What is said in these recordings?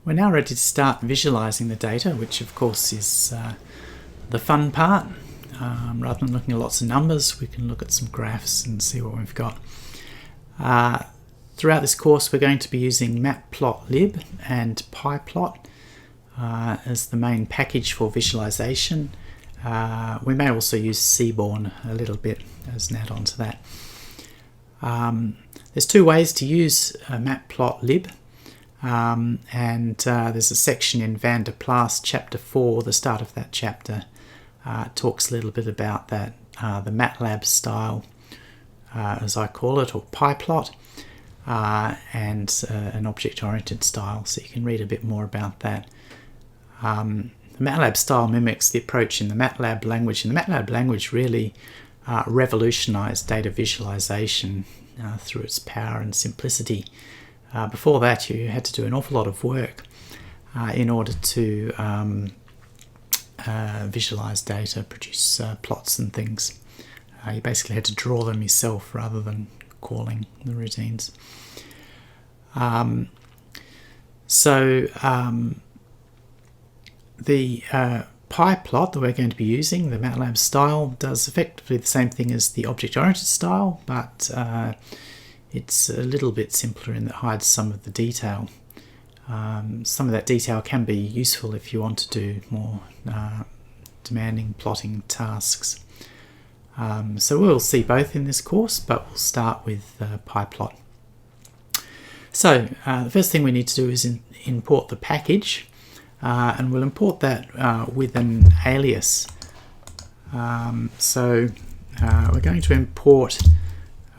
We're now ready to start visualizing the data, which of course is the fun part. Rather than looking at lots of numbers, we can look at some graphs and see what we've got. Throughout this course, we're going to be using matplotlib and pyplot as the main package for visualization. We may also use Seaborn a little bit as an add-on to that. There's two ways to use matplotlib. There's a section in Van der Plas chapter 4, the start of that chapter talks a little bit about that, the MATLAB style, as I call it, or pyplot, and an object-oriented style, so you can read a bit more about that. The MATLAB style mimics the approach in the MATLAB language, and the MATLAB language really revolutionized data visualization through its power and simplicity. Before that, you had to do an awful lot of work in order to visualize data, produce plots and things. You basically had to draw them yourself rather than calling the routines. The pyplot that we're going to be using, the MATLAB style, does effectively the same thing as the object-oriented style, but it's a little bit simpler in that it hides some of the detail. Some of that detail can be useful if you want to do more demanding plotting tasks. So we'll see both in this course, but we'll start with pyplot. So the first thing we need to do is import the package, and we'll import that with an alias. We're going to import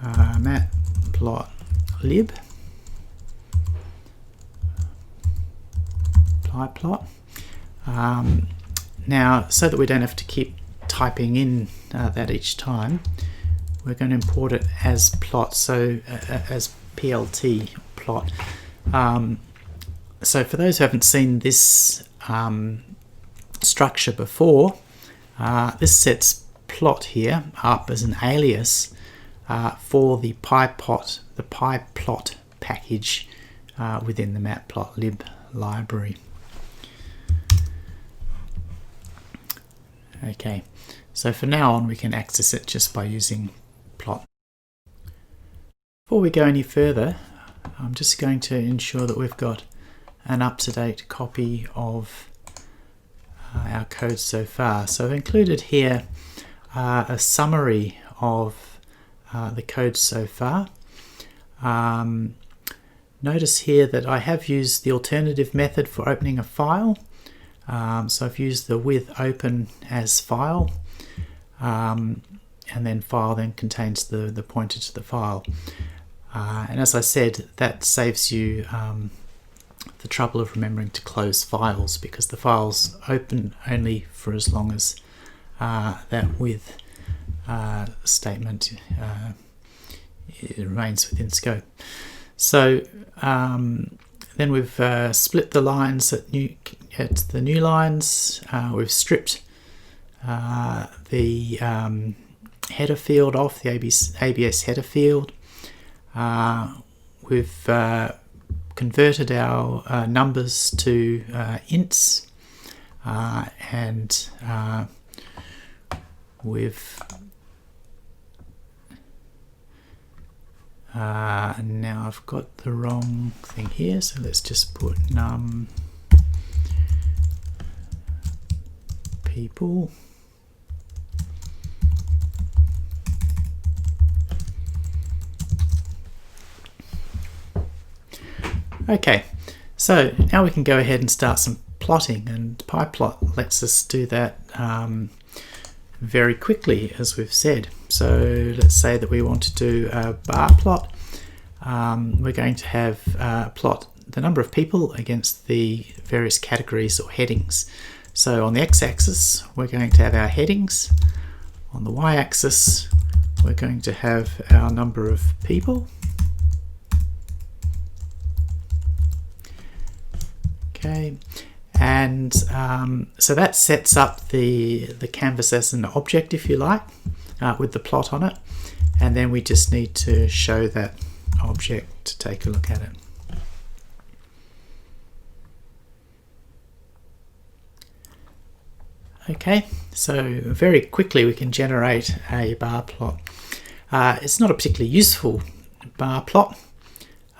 matplotlib pyplot. Now, so that we don't have to keep typing in that each time, we're going to import it as plot, so as plt plot. So for those who haven't seen this structure before, this sets plot here up as an alias for the pyplot package within the matplotlib library. Okay, so for now on we can access it just by using plot. Before we go any further, I'm just going to ensure that we've got an up-to-date copy of our code so far. So I've included here a summary of the code so far. Notice here that I have used the alternative method for opening a file. So I've used the with open as file, and then file then contains the pointer to the file. And as I said, that saves you the trouble of remembering to close files, because the files open only for as long as that with statement it remains within scope. So then we've split the lines at the new lines. We've stripped the header field off, the ABS header field. We've converted our numbers to ints, and we've now I've got the wrong thing here, so let's just put num people. Okay, so now we can go ahead and start some plotting, and pyplot lets us do that very quickly, as we've said. So let's say that we want to do a bar plot. We're going to have plot the number of people against the various categories or headings. So on the x-axis we're going to have our headings. On the y-axis we're going to have our number of people. Okay, and so that sets up the canvas as an object, if you like, with the plot on it, and then we just need to show that object to take a look at it. Okay, so very quickly we can generate a bar plot. It's not a particularly useful bar plot,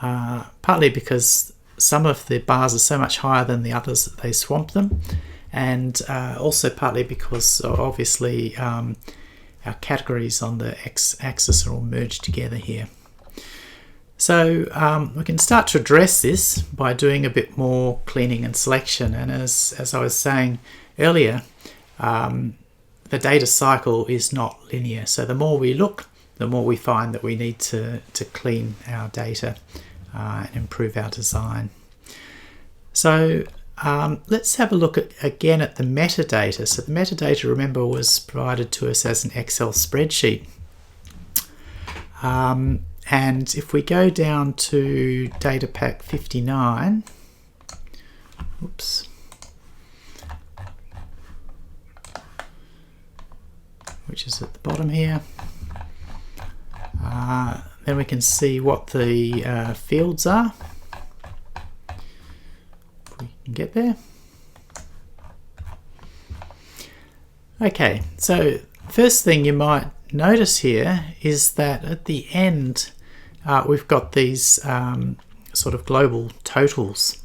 partly because some of the bars are so much higher than the others that they swamp them, and also partly because obviously our categories on the x-axis are all merged together here. So we can start to address this by doing a bit more cleaning and selection, and as I was saying earlier, the data cycle is not linear, so the more we look, the more we find that we need to clean our data and improve our design. So let's have a look again at the metadata. So the metadata, remember, was provided to us as an Excel spreadsheet. And if we go down to data pack 59, oops, which is at the bottom here, then we can see what the fields are. If we can get there. Okay, so first thing you might notice here is that at the end we've got these sort of global totals.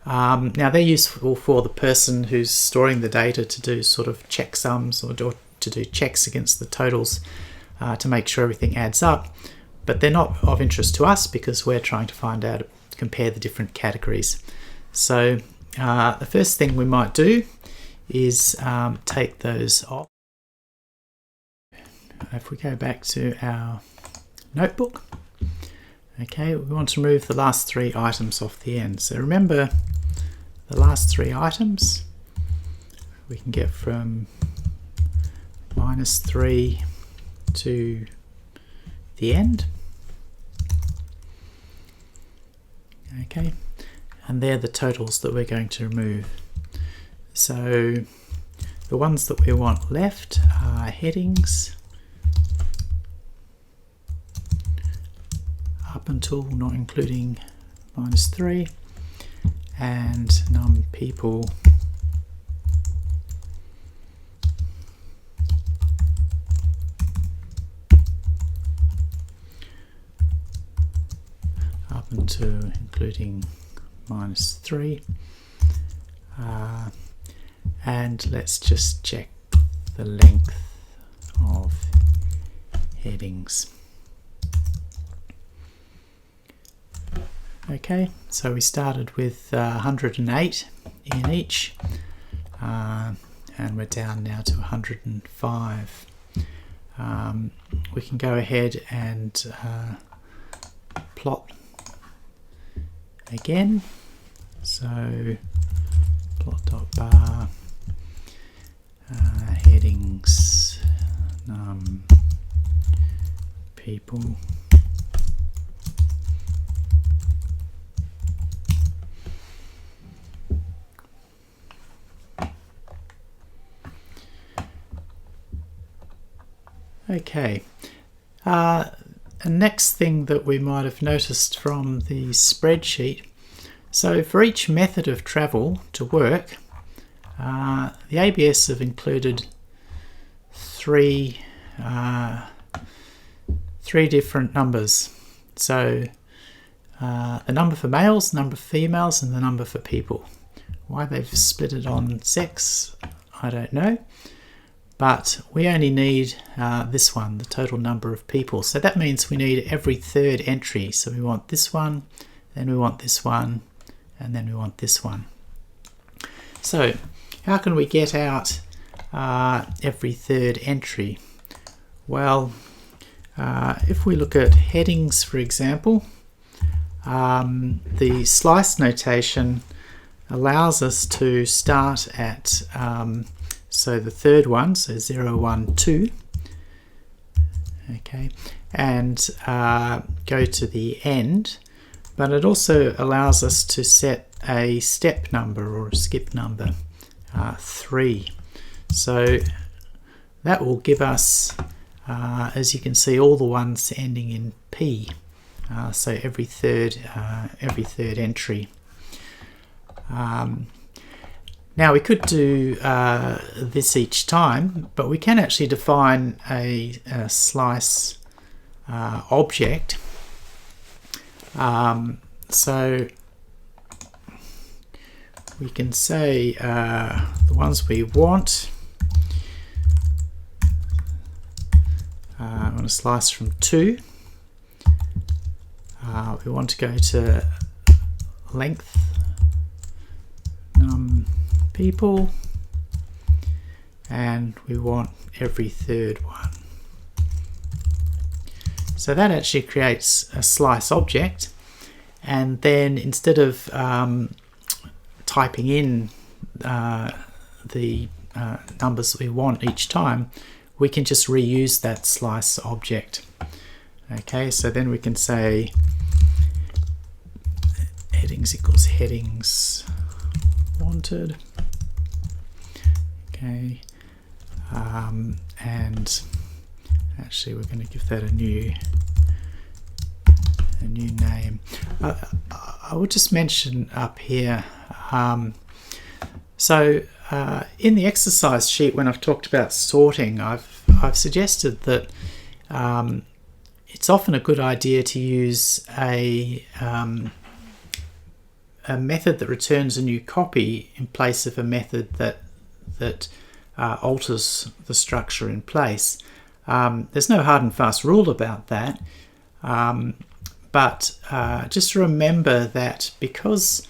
Now they're useful for the person who's storing the data to do sort of checksums or to do checks against the totals to make sure everything adds up, but they're not of interest to us because we're trying to find out, compare the different categories. So the first thing we might do is take those off. If we go back to our notebook, okay, we want to remove the last three items off the end. So remember, the last three items we can get from -3 to the end. Okay, and they're the totals that we're going to remove. So the ones that we want left are headings up until, not including -3, and num people up until including -3, and let's just check the length of headings. Okay, so we started with 108 in each, and we're down now to 105. We can go ahead and plot again. So plot.bar headings num people Okay, the next thing that we might have noticed from the spreadsheet, so for each method of travel to work, the ABS have included three different numbers. So the number for males, the number for females, and the number for people. Why they've split it on sex, I don't know. But we only need this one, the total number of people. So that means we need every third entry. So we want this one, then we want this one, and then we want this one. So how can we get out every third entry? Well, if we look at headings, for example, the slice notation allows us to start at so the third one, so 0, 1, 2, okay, and go to the end, but it also allows us to set a step number or a skip number, 3. So that will give us, as you can see, all the ones ending in P, so every third entry. Now we could do this each time, but we can actually define a slice object. So we can say the ones we want. I want to slice from 2. We want to go to length people, and we want every third one. So that actually creates a slice object, and then instead of typing in the numbers that we want each time, we can just reuse that slice object. Okay, so then we can say headings equals headings wanted. Okay, and actually we're going to give that a new name. I will just mention up here, so in the exercise sheet, when I've talked about sorting, I've suggested that it's often a good idea to use a method that returns a new copy in place of a method that alters the structure in place. There's no hard and fast rule about that, but just remember that because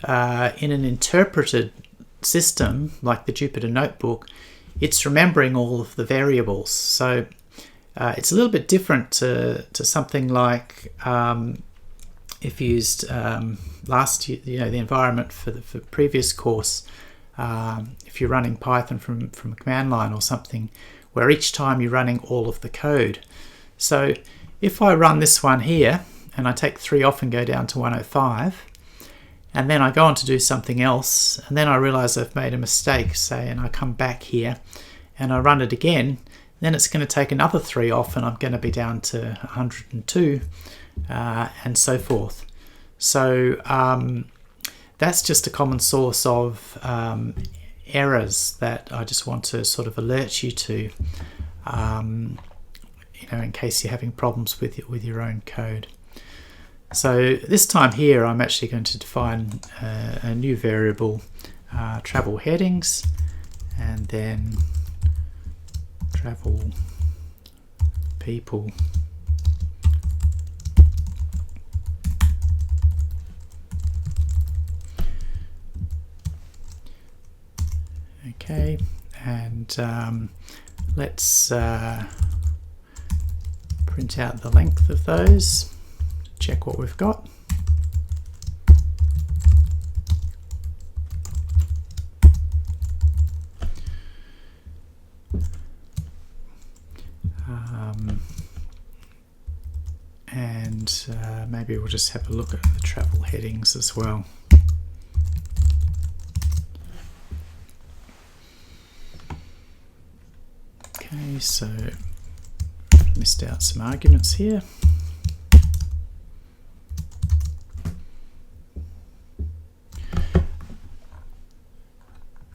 in an interpreted system like the Jupyter Notebook, it's remembering all of the variables. So it's a little bit different to something like if you used last year, the environment for the previous course. If you're running Python from a command line or something, where each time you're running all of the code. So if I run this one here and I take 3 off and go down to 105, and then I go on to do something else, and then I realize I've made a mistake, say, and I come back here and I run it again, then it's going to take another 3 off and I'm going to be down to 102, and so forth. So that's just a common source of errors that I just want to sort of alert you to, in case you're having problems with your own code. So this time here, I'm actually going to define a new variable, travel headings, and then travel people. Okay, and let's print out the length of those, check what we've got. And maybe we'll just have a look at the travel headings as well. Okay, so missed out some arguments here.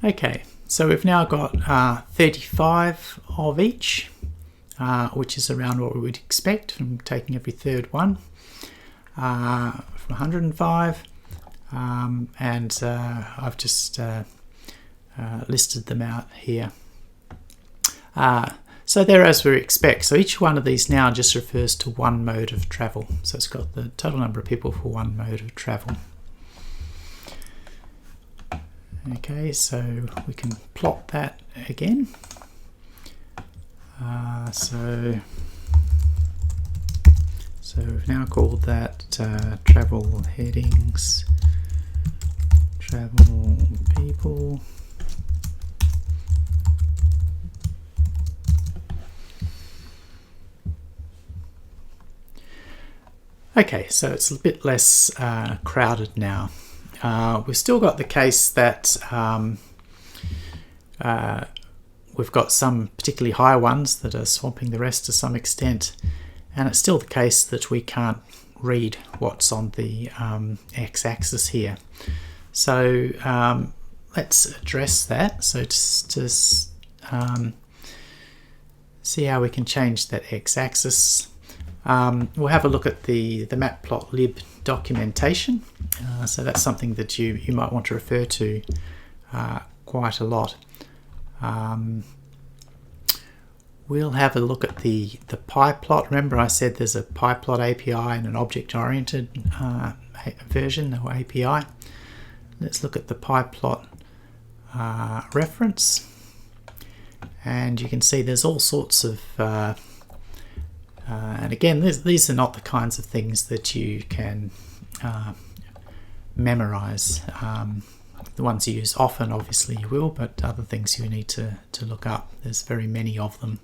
Okay, so we've now got 35 of each, which is around what we would expect from taking every third one, from 105, and I've just listed them out here. So they're as we expect. So each one of these now just refers to one mode of travel. So it's got the total number of people for one mode of travel. Okay, so we can plot that again. So we've now called that travel headings, travel people. Okay, so it's a bit less crowded now. We've still got the case that we've got some particularly high ones that are swamping the rest to some extent, and it's still the case that we can't read what's on the x-axis here. So let's address that. So to see how we can change that x-axis, we'll have a look at the matplotlib documentation. So that's something that you might want to refer to quite a lot. We'll have a look at the pyplot. Remember I said there's a pyplot API and an object-oriented version or API. Let's look at the pyplot reference, and you can see there's all sorts of and again, these are not the kinds of things that you can memorize. The ones you use often, obviously you will, but other things you need to look up. There's very many of them.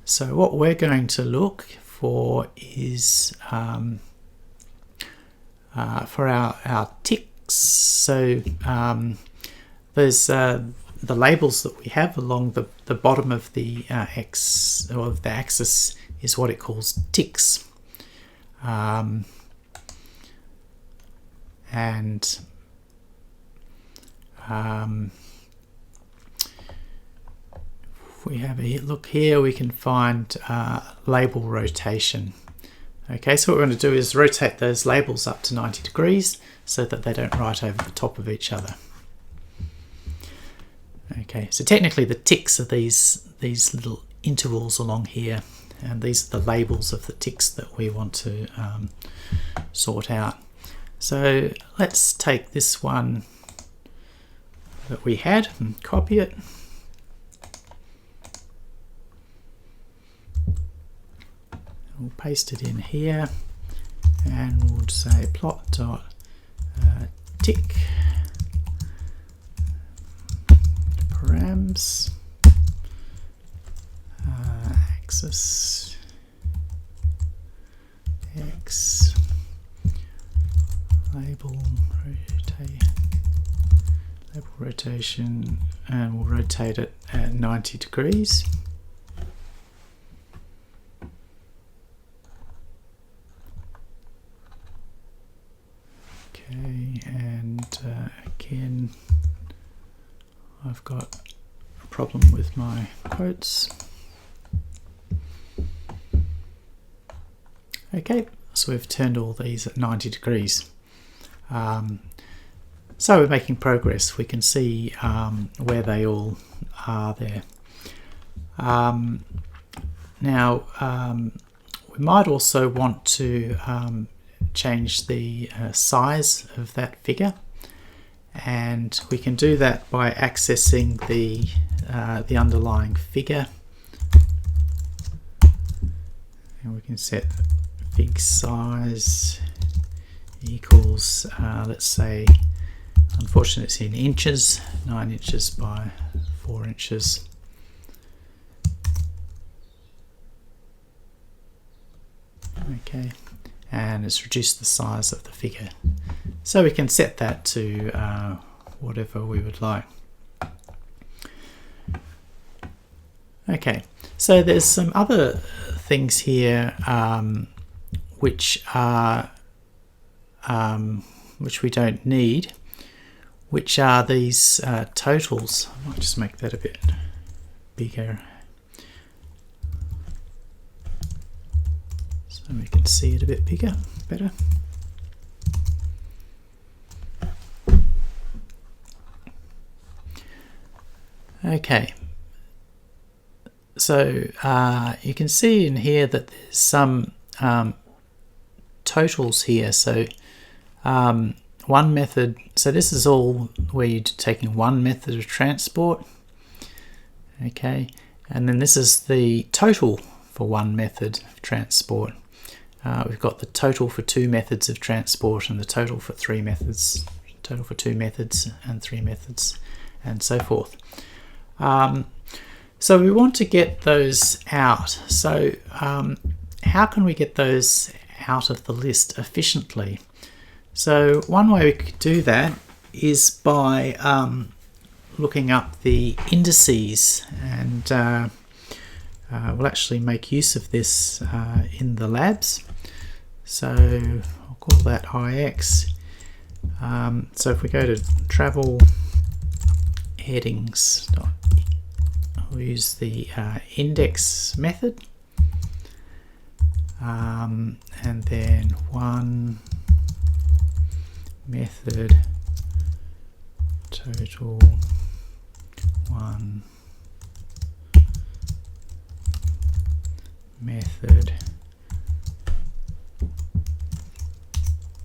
So what we're going to look for is for our ticks. So there's the labels that we have along the bottom of the X, or of the axis, is what it calls ticks. And if we have a look here, we can find label rotation. Okay, so what we're going to do is rotate those labels up to 90 degrees so that they don't write over the top of each other. Okay, so technically the ticks are these little intervals along here, and these are the labels of the ticks that we want to sort out. So let's take this one that we had and copy it. We'll paste it in here, and we'll say plot.tick params axis x label rotation, and we'll rotate it at 90 degrees. Okay, and again, I've got a problem with my quotes. Okay, so we've turned all these at 90 degrees. So we're making progress. We can see where they all are there. Now, we might also want to change the size of that figure, and we can do that by accessing the underlying figure, and we can set fig size equals let's say, unfortunately it's in inches, 9 inches by 4 inches. Okay, and it's reduced the size of the figure, so we can set that to whatever we would like. Okay, so there's some other things here which we don't need, which are these totals. I might just make that a bit bigger so we can see it a bit better. Okay, so you can see in here that there's some totals here. So one method, so this is all where you're taking one method of transport. Okay, and then this is the total for one method of transport. We've got the total for 2 methods of transport, and the total for 3 methods, total for 2 methods and 3 methods, and so forth. So we want to get those out. So how can we get those out of the list efficiently? So one way we could do that is by looking up the indices, and we'll actually make use of this in the labs. So I'll call that IX, So if we go to travel headings, we'll use the index method, and then one method total one method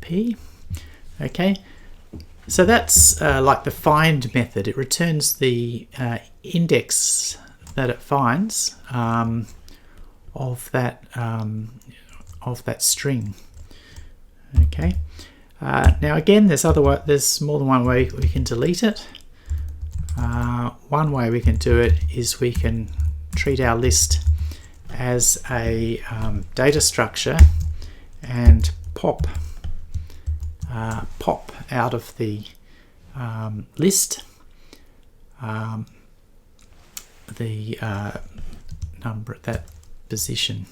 p. Okay, so that's like the find method. It returns the index that it finds of that string. Okay. Now again, there's more than one way we can delete it. One way we can do it is we can treat our list as a data structure and pop out of the list the number at that position.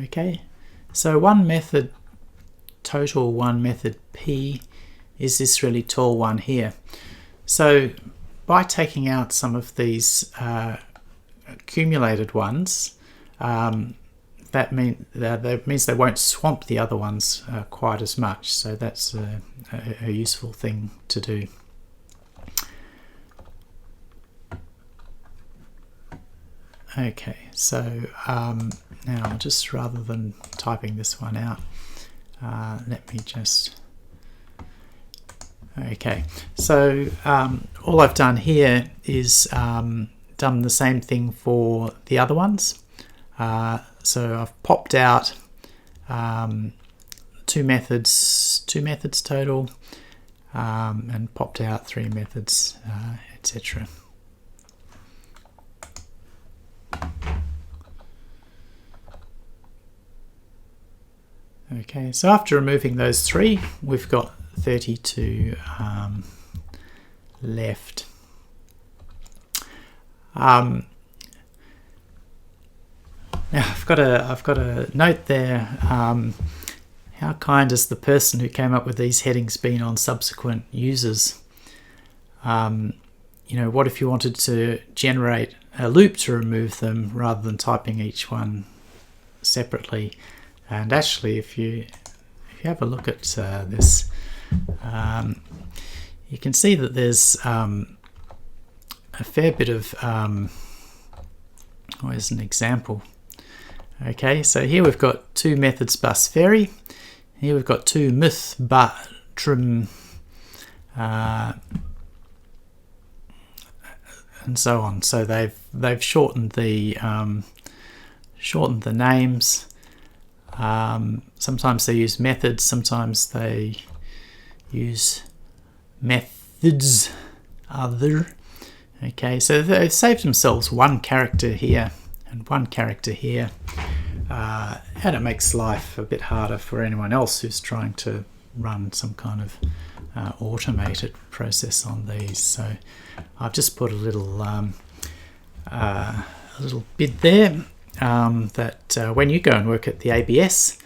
Okay, so one method total, one method p is this really tall one here. So by taking out some of these accumulated ones, that means they won't swamp the other ones quite as much. So that's a useful thing to do. Okay, so now just rather than typing this one out, let me just... Okay, so all I've done here is done the same thing for the other ones. So I've popped out two methods total, and popped out 3 methods, etc. Okay, so after removing those 3, we've got 32 left. Now I've got a note there. How kind has the person who came up with these headings been on subsequent users? You know, what if you wanted to generate a loop to remove them rather than typing each one separately? And actually, if you have a look at this, you can see that there's a fair bit of... where's an example? Okay, so here we've got 2 methods bus ferry. Here we've got 2 myth trim, and so on. So they've shortened the names. Sometimes they use methods, sometimes they use methods other. Okay, so they've saved themselves 1 character here and 1 character here, and it makes life a bit harder for anyone else who's trying to run some kind of automated process on these. So I've just put a little bit there that when you go and work at the ABS,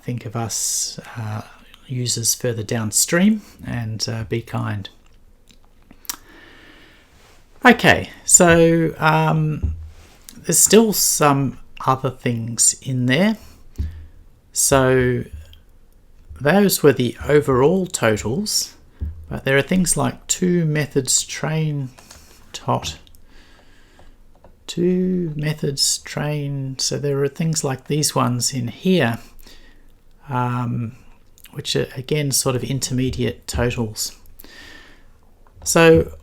think of us users further downstream, and be kind. Okay, so there's still some other things in there. So those were the overall totals, but there are things like 2 methods train tot, 2 methods train. So there are things like these ones in here, which are again sort of intermediate totals. So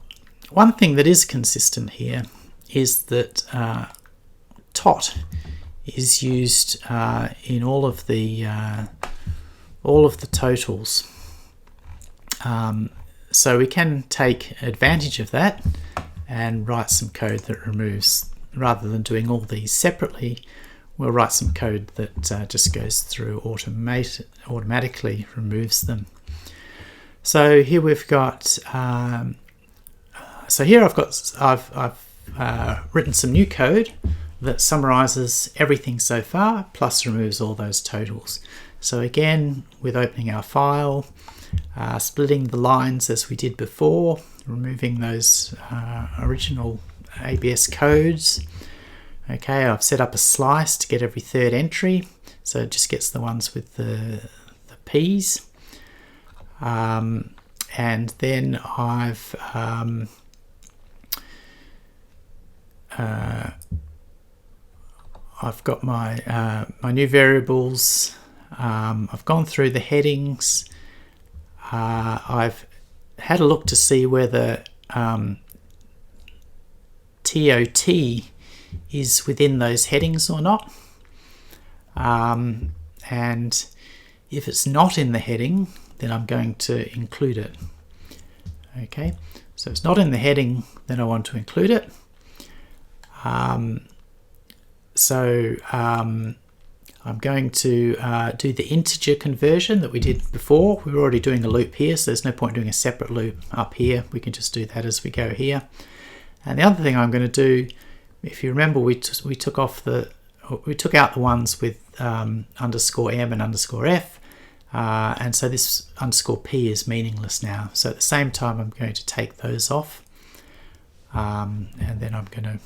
one thing that is consistent here is that tot is used in all of the totals. So we can take advantage of that and write some code that removes, rather than doing all these separately, we'll write some code that just goes through automatically removes them. So here we've got So here I've written some new code that summarizes everything so far, plus removes all those totals. So again, with opening our file, splitting the lines as we did before, removing those original ABS codes. Okay, I've set up a slice to get every third entry, so it just gets the ones with the P's. And then I've got my my new variables. I've gone through the headings. I've had a look to see whether TOT is within those headings or not. And if it's not in the heading, then I'm going to include it. Okay, so it's not in the heading, then I want to include it. I'm going to do the integer conversion that we did before. We were already doing a loop here, so there's no point doing a separate loop up here. We can just do that as we go here. And the other thing I'm going to do, if you remember, we took out the ones with underscore M and underscore F, and so this underscore P is meaningless now. So at the same time, I'm going to take those off, and then I'm going to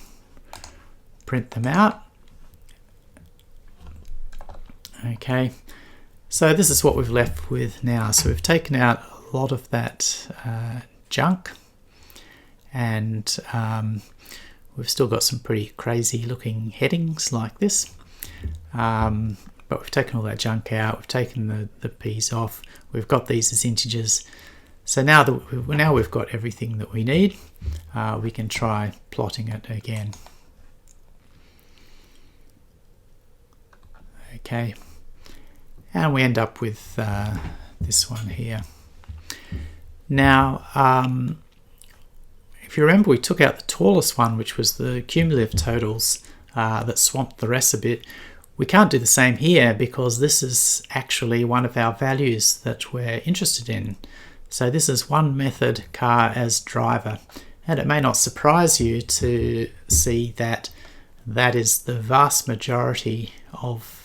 print them out. Okay, so this is what we've left with now. So we've taken out a lot of that junk, and we've still got some pretty crazy looking headings like this, but we've taken all that junk out. We've taken the P's off. We've got these as integers. So now we've got everything that we need, we can try plotting it again. Okay, and we end up with this one here. Now, if you remember, we took out the tallest one, which was the cumulative totals that swamped the rest a bit. We can't do the same here because this is actually one of our values that we're interested in. So this is one method, car as driver, and it may not surprise you to see that that is the vast majority of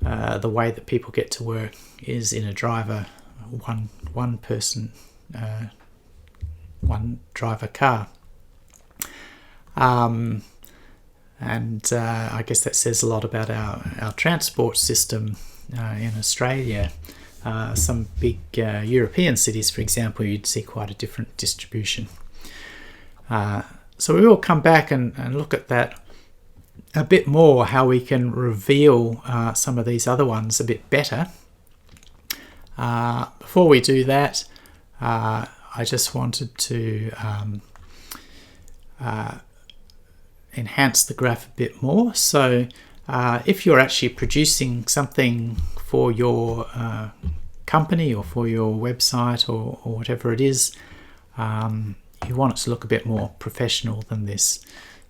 the way that people get to work is in a driver, one person, one driver car. And I guess that says a lot about our transport system in Australia. Some big European cities, for example, you'd see quite a different distribution. So we will come back and look at that a bit more, how we can reveal some of these other ones a bit better. Before we do that, I just wanted to enhance the graph a bit more. So if you're actually producing something for your company or for your website or whatever it is, you want it to look a bit more professional than this.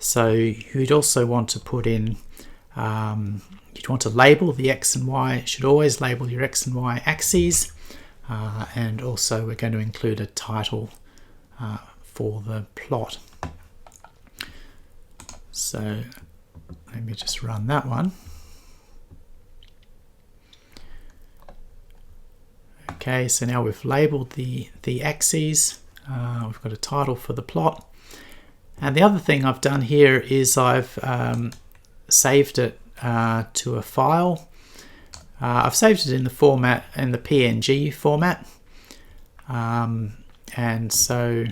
So you'd also want to put in, you'd want to label the X and Y. You should always label your X and Y axes. And also we're going to include a title for the plot. So let me just run that one. Okay, so now we've labeled the axes. We've got a title for the plot. And the other thing I've done here is I've saved it to a file. I've saved it in the format, in the PNG format. And so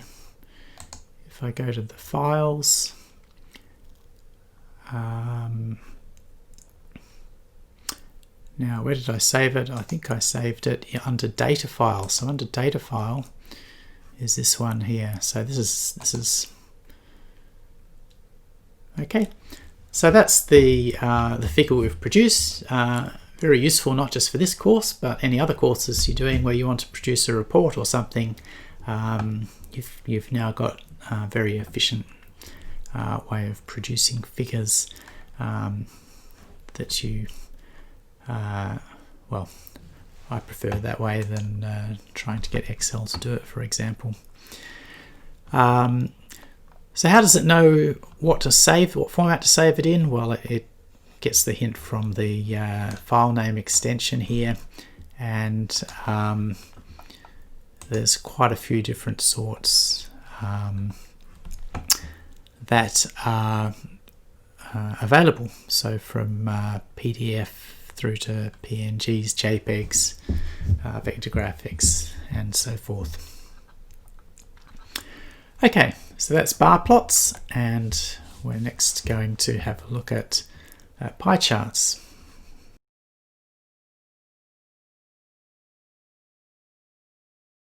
if I go to the files, now where did I save it? I think I saved it under data file. So under data file is this one here. So this is okay. So that's the figure we've produced. Very useful, not just for this course, but any other courses you're doing where you want to produce a report or something. You've now got a very efficient way of producing figures that you, well, I prefer that way than trying to get Excel to do it, for example. So how does it know what to save, what format to save it in? Well, it gets the hint from the file name extension here, and there's quite a few different sorts that are available. So from PDF through to PNGs, JPEGs, vector graphics, and so forth. Okay, so that's bar plots, and we're next going to have a look at pie charts.